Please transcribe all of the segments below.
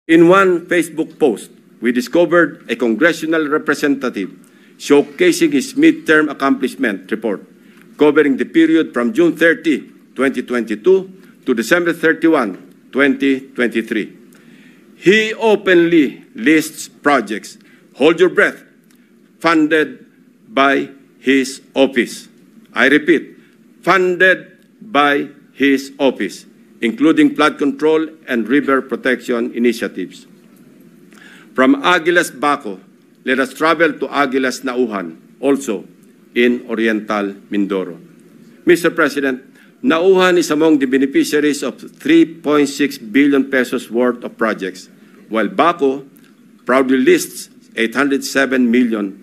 In one Facebook post, we discovered a congressional representative showcasing his midterm accomplishment report covering the period from June 30, 2022 to December 31, 2023. He openly lists projects, hold your breath, funded by his office. I repeat, funded by his office, including flood control and river protection initiatives. From Aguilas Baco, let us travel to Aguilas Nauhan, also in Oriental Mindoro. Mr. President, Nauhan is among the beneficiaries of 3.6 billion pesos worth of projects, while Baco proudly lists 807 million,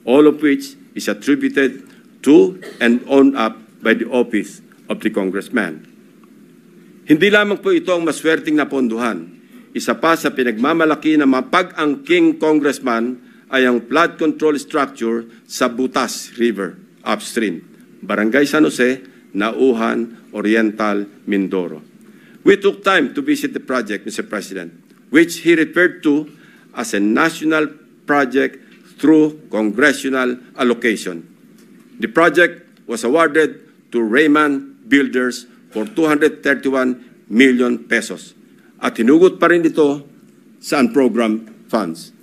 all of which is attributed to and owned up by the office of the congressman. Hindi lamang po ito ang maswerteng napondohan. Isa pa sa pinagmamalaki ng mga pag-angking congressman ay ang flood control structure sa Butas River upstream, Barangay San Jose, Nauhan, Oriental, Mindoro. We took time to visit the project, Mr. President, which he referred to as a national project through congressional allocation. The project was awarded to Raymond Builders for 231 million pesos. At hinugot pa rin ito sa unprogrammed funds.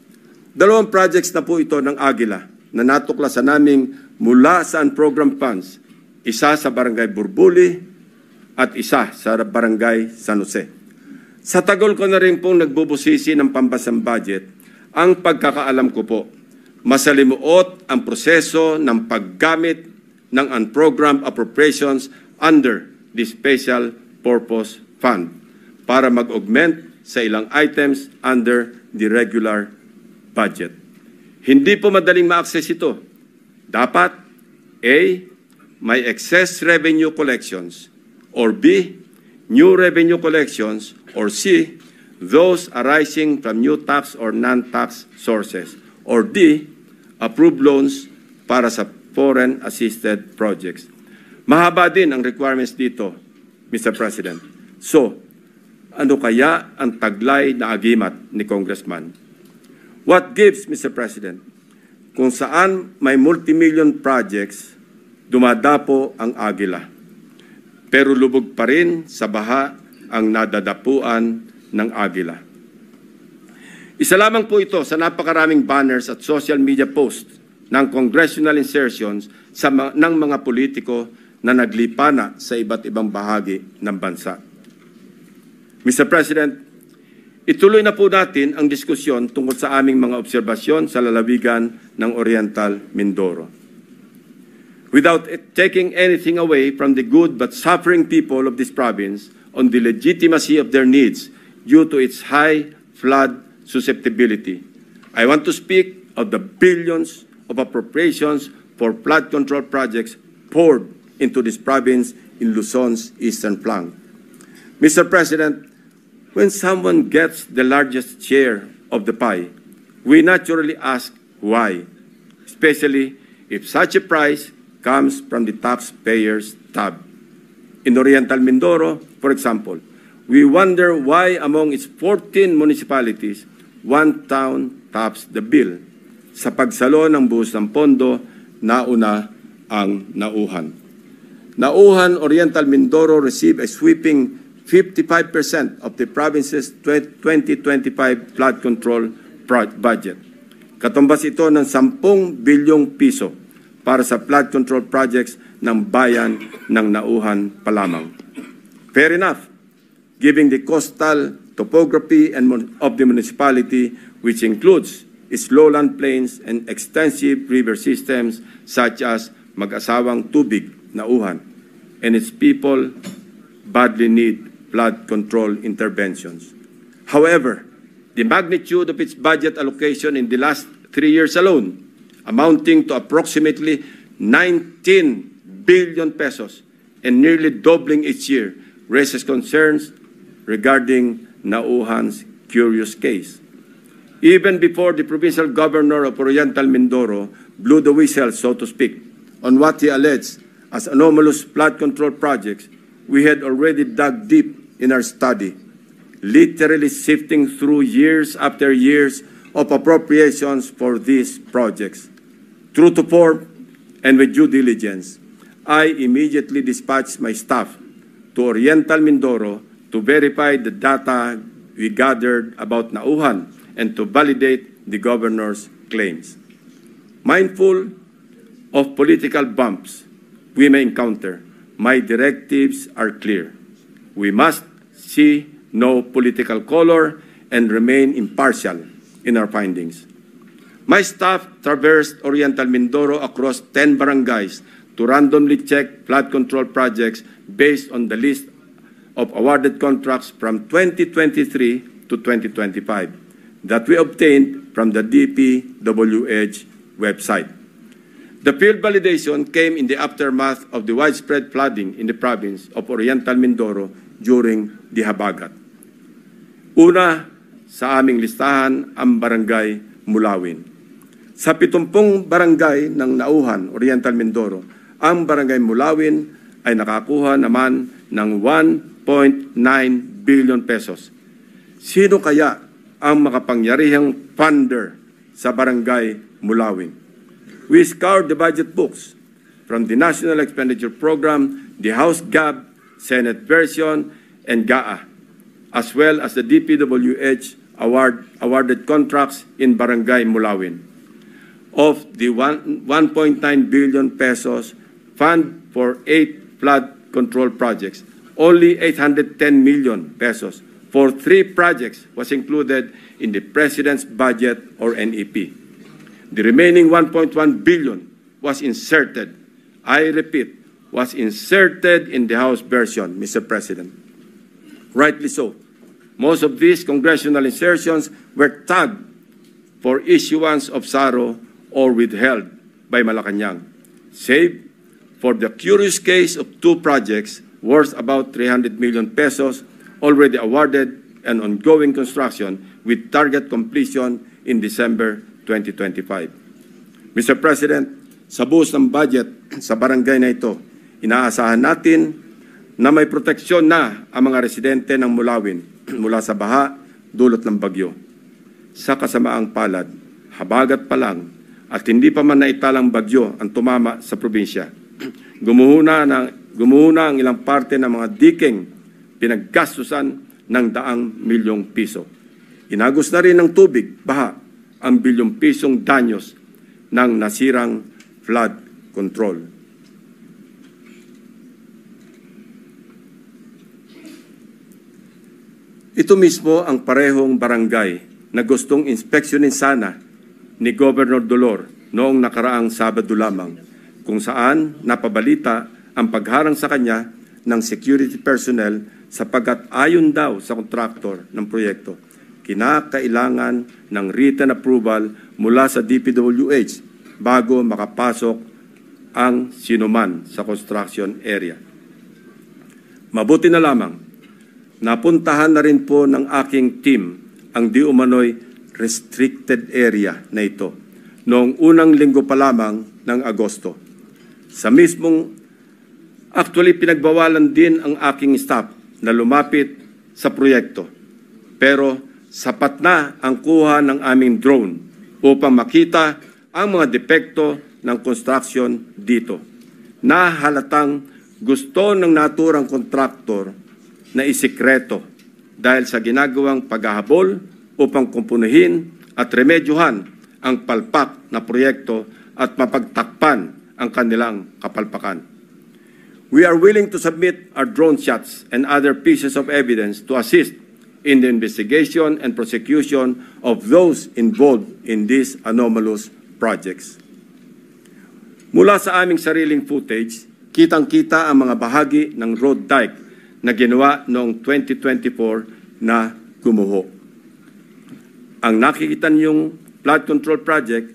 Dalawang projects na po ito ng Aguila na natuklasan naming mula sa unprogrammed funds. Isa sa Barangay Burbuli at isa sa Barangay San Jose. Sa tagal ko na rin pong nagbubusisi ng pambasang budget, ang pagkakaalam ko po, masalimuot ang proseso ng paggamit ng unprogrammed appropriations under the Special Purpose Fund para mag-augment sa ilang items under the regular budget. Hindi po madaling ma-access ito. Dapat A, may excess revenue collections, or B, new revenue collections, or C, those arising from new tax or non-tax sources, or D, approved loans para sa foreign assisted projects. Mahaba din ang requirements dito, Mr. President. So, ano kaya ang taglay na agimat ni Congressman? What gives, Mr. President? Kung saan may multimillion projects, dumadapo ang Aguila. Pero lubog pa rin sa baha ang nadadapuan ng Aguila. Isa lamang po ito sa napakaraming banners at social media posts ng congressional insertions ng mga politiko na naglipana sa iba't ibang bahagi ng bansa. Mr. President, ituloy na po natin ang diskusyon tungkol sa aming mga obserbasyon sa lalawigan ng Oriental Mindoro. Without taking anything away from the good but suffering people of this province on the legitimacy of their needs due to its high flood susceptibility, I want to speak of the billions of appropriations for flood control projects poured into this province in Luzon's eastern flank. Mr. President, when someone gets the largest share of the pie, we naturally ask why, especially if such a price comes from the taxpayer's tab. In Oriental Mindoro, for example, we wonder why among its 14 municipalities, one town tops the bill. Sa pagsalo ng buhos ng pondo, nauna ang Nauhan. Nauhan, Oriental Mindoro received a sweeping 55% of the province's 2025 flood control budget. Katumbas ito ng 10 bilyong piso para sa flood control projects ng bayan ng Nauhan pa lamang. Fair enough, given the coastal topography of the municipality, which includes its lowland plains and extensive river systems such as Mag-asawang Tubig, Nauhan, and its people badly need flood control interventions. However, the magnitude of its budget allocation in the last 3 years alone, amounting to approximately 19 billion pesos and nearly doubling each year, raises concerns regarding Nauhan's curious case. Even before the provincial governor of Oriental Mindoro blew the whistle, so to speak, on what he alleged as anomalous flood control projects, we had already dug deep in our study, literally sifting through years after years of appropriations for these projects. True to form and with due diligence, I immediately dispatched my staff to Oriental Mindoro to verify the data we gathered about Nauhan and to validate the governor's claims. Mindful of political bumps we may encounter, my directives are clear. We must see no political color and remain impartial in our findings. My staff traversed Oriental Mindoro across 10 barangays to randomly check flood control projects based on the list of awarded contracts from 2023 to 2025 that we obtained from the DPWH website. The field validation came in the aftermath of the widespread flooding in the province of Oriental Mindoro during the Habagat. Una sa aming listahan ang Barangay Mulawin. Sa 70 barangay ng Nauhan, Oriental Mindoro, ang Barangay Mulawin ay nakakuha naman ng 1.9 billion pesos. Sino kaya ang makapangyarihang funder sa Barangay Mulawin? We scoured the budget books from the National Expenditure Program, the House GAB, Senate version, and GAA, as well as the DPWH awarded contracts in Barangay Mulawin. Of the 1.9 billion pesos fund for 8 flood control projects, only 810 million pesos for 3 projects was included in the President's budget or NEP. The remaining 1.1 billion was inserted, I repeat, was inserted in the House version, Mr. President. Rightly so. Most of these congressional insertions were tagged for issuance of SARO or withheld by Malacanang, save for the curious case of 2 projects worth about 300 million pesos already awarded and ongoing construction with target completion in December 2025. Mr. President, sa buhos ng budget sa barangay na ito, inaasahan natin na may proteksyon na ang mga residente ng Mulawin mula sa baha dulot ng bagyo. Sa kasamaang palad, habagat pa lang at hindi pa man naitalang bagyo ang tumama sa probinsya. Gumuhuna ang ilang parte ng mga diking pinaggastusan ng daang milyong piso. Inagos na rin ng tubig, baha, ang bilyong pisong danyos ng nasirang flood control. Ito mismo ang parehong barangay na gustong inspeksyonin sana ni Governor Dolor noong nakaraang Sabado lamang, kung saan napabalita ang pagharang sa kanya ng security personnel sapagkat ayon daw sa kontraktor ng proyekto, kinakailangan ng written approval mula sa DPWH bago makapasok ang sinuman sa construction area. Mabuti na lamang, napuntahan na rin po ng aking team ang di umano'y restricted area na ito noong unang linggo pa lamang ng Agosto. Actually pinagbawalan din ang aking staff na lumapit sa proyekto. Pero sapat na ang kuha ng aming drone upang makita ang mga depekto ng construction dito. Nahalatang gusto ng naturang kontraktor na isikreto dahil sa ginagawang paghahabol upang kumpunuhin at remedyohan ang palpak na proyekto at mapagtakpan ang kanilang kapalpakan. We are willing to submit our drone shots and other pieces of evidence to assist in the investigation and prosecution of those involved in these anomalous projects. Mula sa aming sariling footage, kitang-kita ang mga bahagi ng road dike na ginawa noong 2024 na gumuho. Ang nakikita niyong flood control project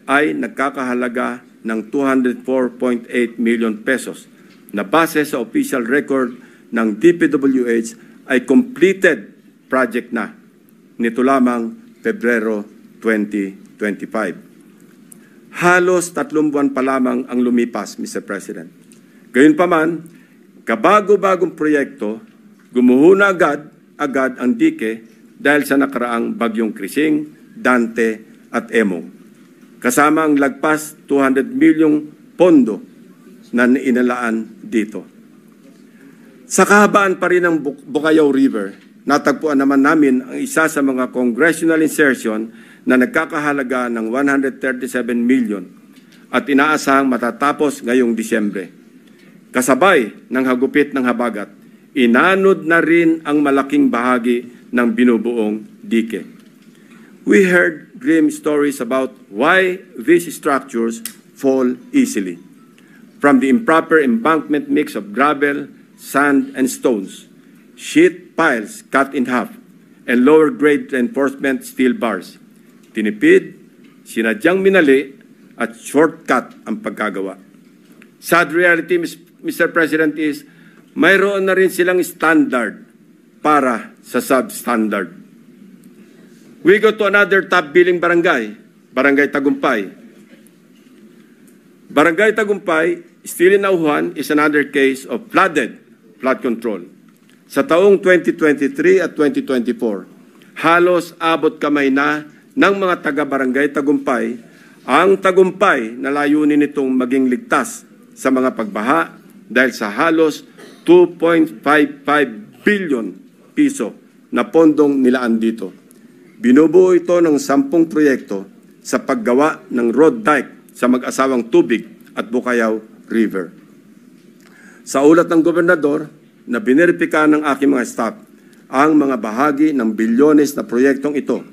ay nagkakahalaga ng 204.8 million pesos na base sa official record ng DPWH ay completed project na nito lamang Pebrero 2025. Halos 3 buwan pa lamang ang lumipas, Mr. President. Gayunpaman, kabago-bagong proyekto, gumuho na agad agad ang dike dahil sa nakaraang bagyong Krising, Dante at Emo. Kasama ang lagpas 200 milyong pondo na inalaan dito. Sa kahabaan pa rin ng Bukayaw River, natagpuan naman namin ang isa sa mga congressional insertion na nagkakahalaga ng 137 million at inaasahang matatapos ngayong Disyembre. Kasabay ng hagupit ng habagat, inanod na rin ang malaking bahagi ng binubuong dike. We heard grim stories about why these structures fall easily. From the improper embankment mix of gravel, sand, and stones, sheet piles cut in half, and lower-grade reinforcement steel bars. Tinipid, sinadyang minali, at shortcut ang pagkagawa. Sad reality, Mr. President, is mayroon na rin silang standard para sa substandard. We go to another top-billing barangay, Barangay Tagumpay. Barangay Tagumpay, still in Nauhan, is another case of flood control. Sa taong 2023 at 2024, halos abot kamay na ng mga taga-barangay Tagumpay ang Tagumpay na layunin nitong maging ligtas sa mga pagbaha dahil sa halos 2.55 billion piso na pondong nilaan dito. Binubuo ito ng 10 proyekto sa paggawa ng road dike sa mag-asawang Tubig at Bukayaw River. Sa ulat ng gobernador na bineripika ng aking mga staff, ang mga bahagi ng bilyones na proyektong ito,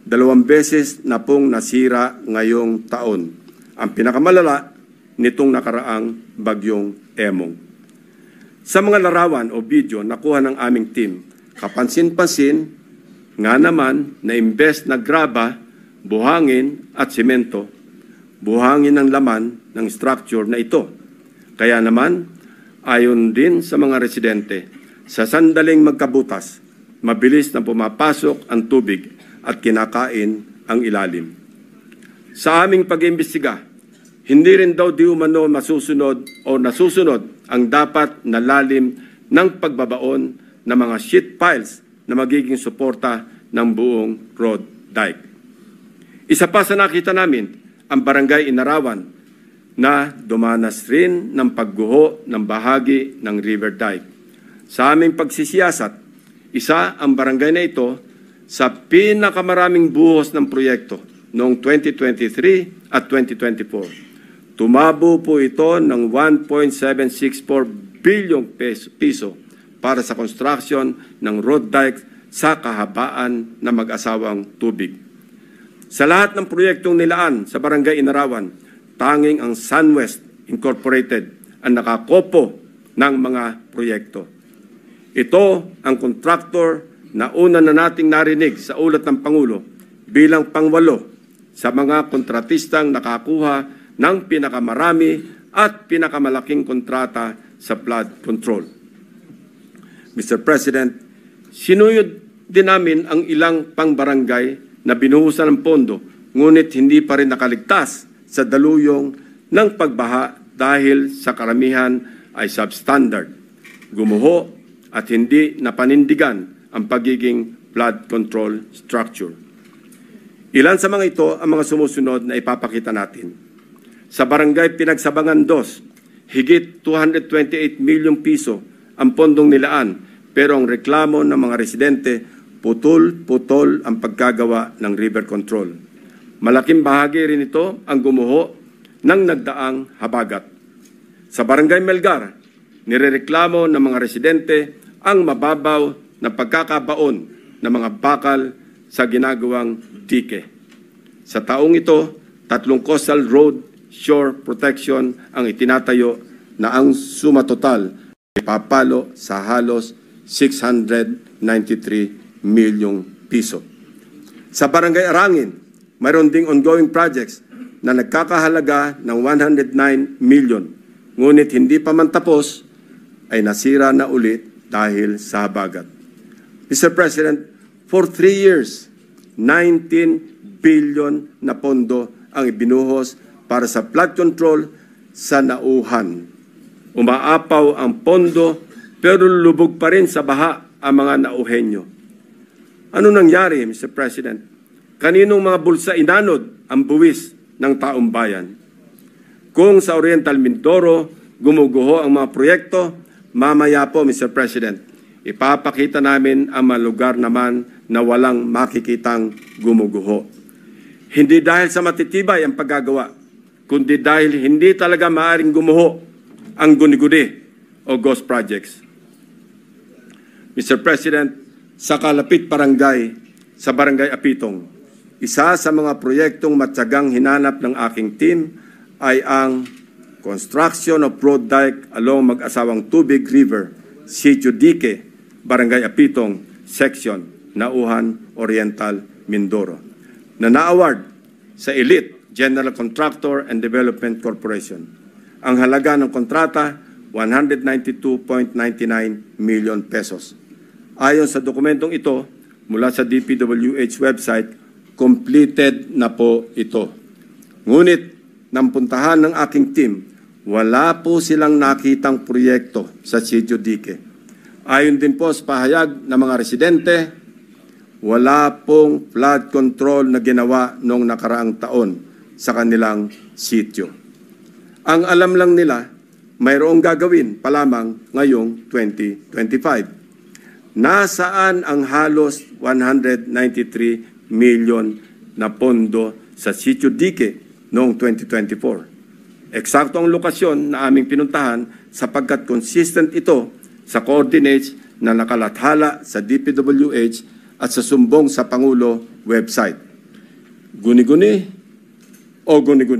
2 beses na pong nasira ngayong taon. Ang pinakamalala nitong nakaraang bagyong Emong. Sa mga larawan o video nakuha ng aming team, kapansin-pansin nga naman na imbes na graba, buhangin at simento, buhangin ang laman ng structure na ito. Kaya naman, ayon din sa mga residente, sa sandaling magkabutas, mabilis na pumapasok ang tubig at kinakain ang ilalim. Sa aming pag-iimbestiga, hindi rin daw di umano masusunod o nasusunod ang dapat na lalim ng pagbabaon ng mga sheet piles na magiging suporta ng buong road dike. Isa pa sa nakita namin, ang Barangay Inarawan na dumanas rin ng pagguho ng bahagi ng river dike. Sa aming pagsisiyasat, isa ang barangay na ito sa pinakamaraming buhos ng proyekto noong 2023 at 2024. Tumabo po ito ng 1.764 bilyong piso para sa construction ng road dike sa kahabaan ng mag-asawang Tubig. Sa lahat ng proyektong nilaan sa Barangay Inarawan, tanging ang SunWest Incorporated ang nakakopo ng mga proyekto. Ito ang kontraktor na una na nating narinig sa ulat ng Pangulo bilang pang-8 sa mga kontratistang nakakuha ng pinakamarami at pinakamalaking kontrata sa flood control. Mr. President, sinuyod din namin ang ilang pang-barangay na binuhusan ng pondo, ngunit hindi pa rin nakaligtas sa daluyong ng pagbaha dahil sa karamihan ay substandard, gumuho at hindi napanindigan ang pagiging flood control structure. Ilan sa mga ito ang mga sumusunod na ipapakita natin. Sa Barangay Pinagsabangan 2, higit 228 milyong piso ang pondong nilaan, pero ang reklamo ng mga residente, putol-putol ang pagkagawa ng river control. Malaking bahagi rin ito ang gumuho ng nagdaang habagat. Sa Barangay Melgar, nirereklamo ng mga residente ang mababaw na pagkakabaon ng mga bakal sa ginagawang dike. Sa taong ito, 3 coastal road shore protection ang itinatayo na ang suma total ay papalo sa halos 693 milyong piso. Sa Barangay Arangin, mayroon ding ongoing projects na nagkakahalaga ng 109 million. Ngunit hindi pa man tapos, ay nasira na ulit dahil sa habagat. Mr. President, for 3 years, 19 billion na pondo ang ibinuhos para sa flood control sa Nauhan. Umaapaw ang pondo pero lubog pa rin sa baha ang mga Nauhenyo. Ano nangyari, Mr. President? Kaninong mga bulsa inanod ang buwis ng taong bayan? Kung sa Oriental Mindoro gumuguho ang mga proyekto, mamaya po, Mr. President, ipapakita namin ang mga lugar naman na walang makikitang gumuguho. Hindi dahil sa matitibay ang paggagawa, kundi dahil hindi talaga maaaring gumuho ang guni-guni o ghost projects. Mr. President, sa Kalapit Barangay, sa Barangay Apitong, isa sa mga proyektong matyagang hinanap ng aking team ay ang construction of road dike along mag-asawang Tubig River, Sitio Dique, Barangay Apitong, Section, Nauhan, Oriental, Mindoro, na na-award sa Elite General Contractor and Development Corporation. Ang halaga ng kontrata, 192.99 million pesos. Ayon sa dokumentong ito, mula sa DPWH website, completed na po ito. Ngunit, nang puntahan ng aking team, wala po silang nakitang proyekto sa Sitio Dique. Ayon din po sa pahayag ng mga residente, wala pong flood control na ginawa noong nakaraang taon sa kanilang sitio. Ang alam lang nila, mayroong gagawin pa lamang ngayong 2025. Nasaan ang halos 193 million na pondo sa Sitio Dique noong 2024? Eksakto ang lokasyon na aming pinuntahan sapagkat consistent ito sa coordinates na nakalathala sa DPWH at sa sumbong sa Pangulo website. Guni-guni o guni-guni?